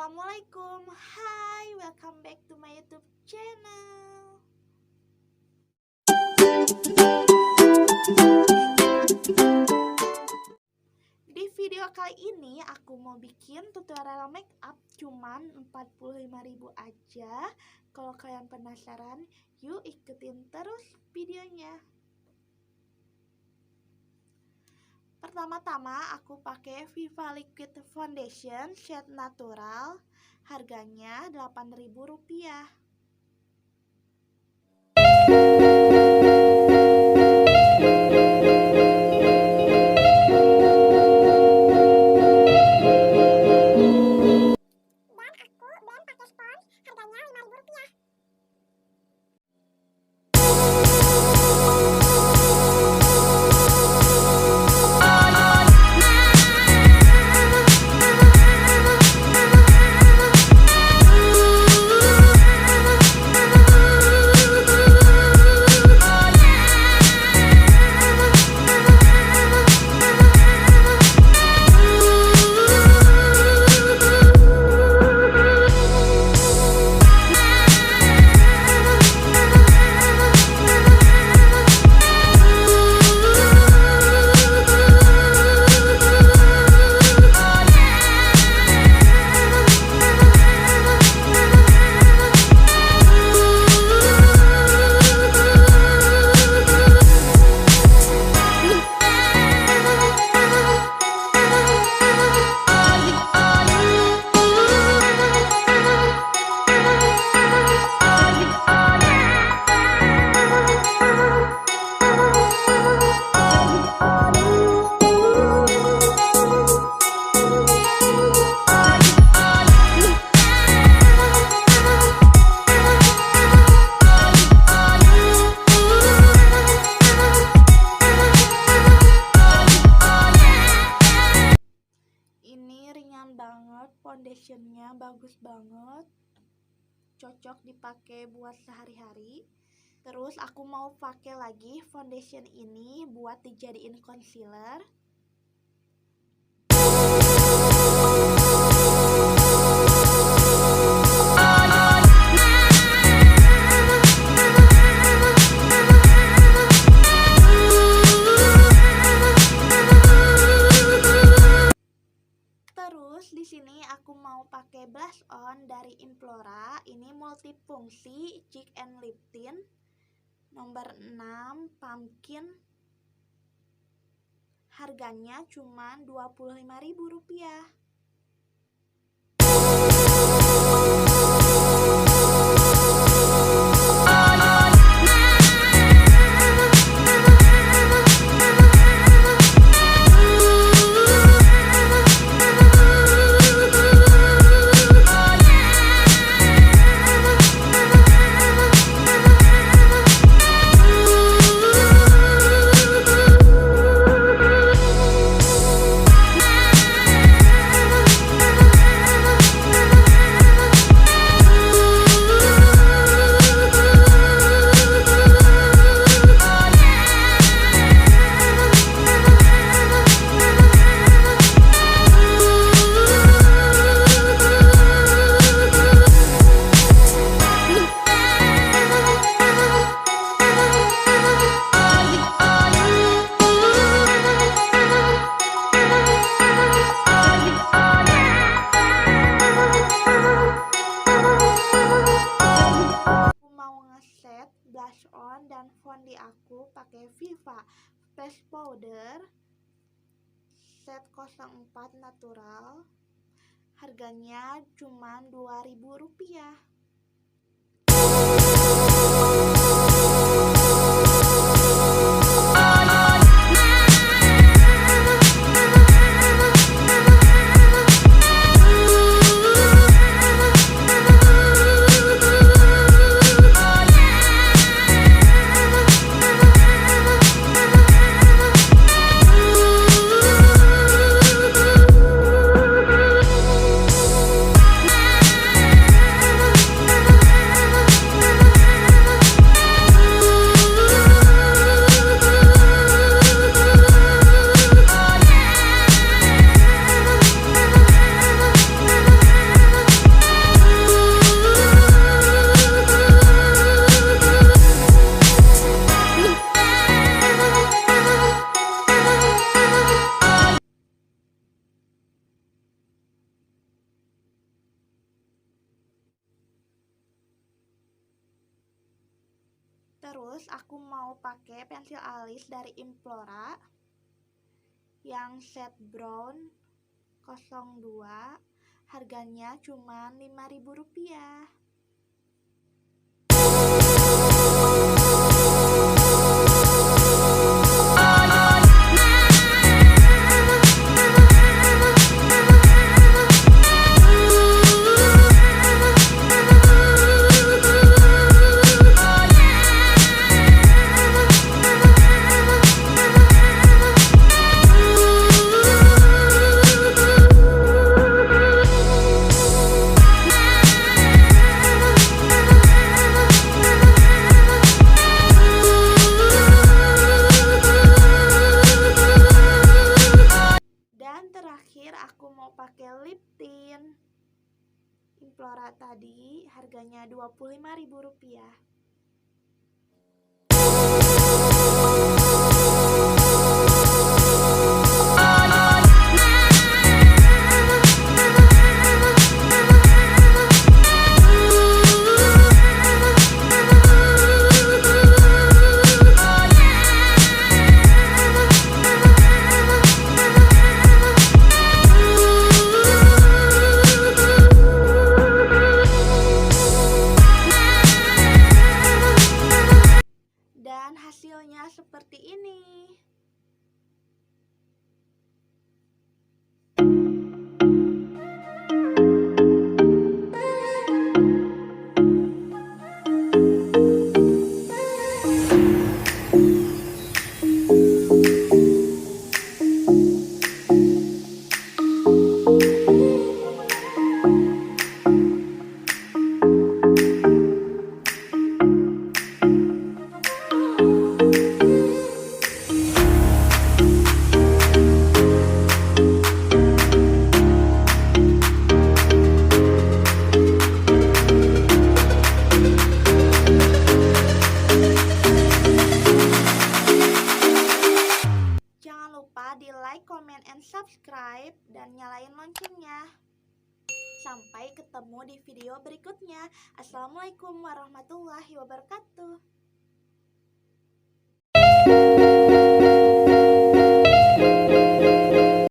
Assalamualaikum, hai, welcome back to my YouTube channel. Di video kali ini aku mau bikin tutorial make up cuman 45.000 aja. Kalau kalian penasaran, yuk ikutin terus videonya. Pertama-tama aku pakai Viva Liquid Foundation shade natural, harganya Rp8.000. Foundationnya bagus banget, cocok dipakai buat sehari-hari. Terus aku mau pakai lagi foundation ini buat dijadiin concealer. Di sini aku mau pakai blush on dari Implora. Ini multifungsi Cheek&Liptint nomor 6 Pumpkin. Harganya cuma Rp25.000. Blush on dan fondi aku pakai Viva face powder set 04 natural, harganya cuma Rp2.000. Terus aku mau pakai pensil alis dari Implora yang set brown 02. Harganya cuma Rp5.000. Terakhir aku mau pakai lip tint Implora tadi, harganya Rp25.000. Dan hasilnya seperti ini. Di like, comment, and subscribe, dan nyalain loncengnya. Sampai ketemu di video berikutnya. Assalamualaikum warahmatullahi wabarakatuh.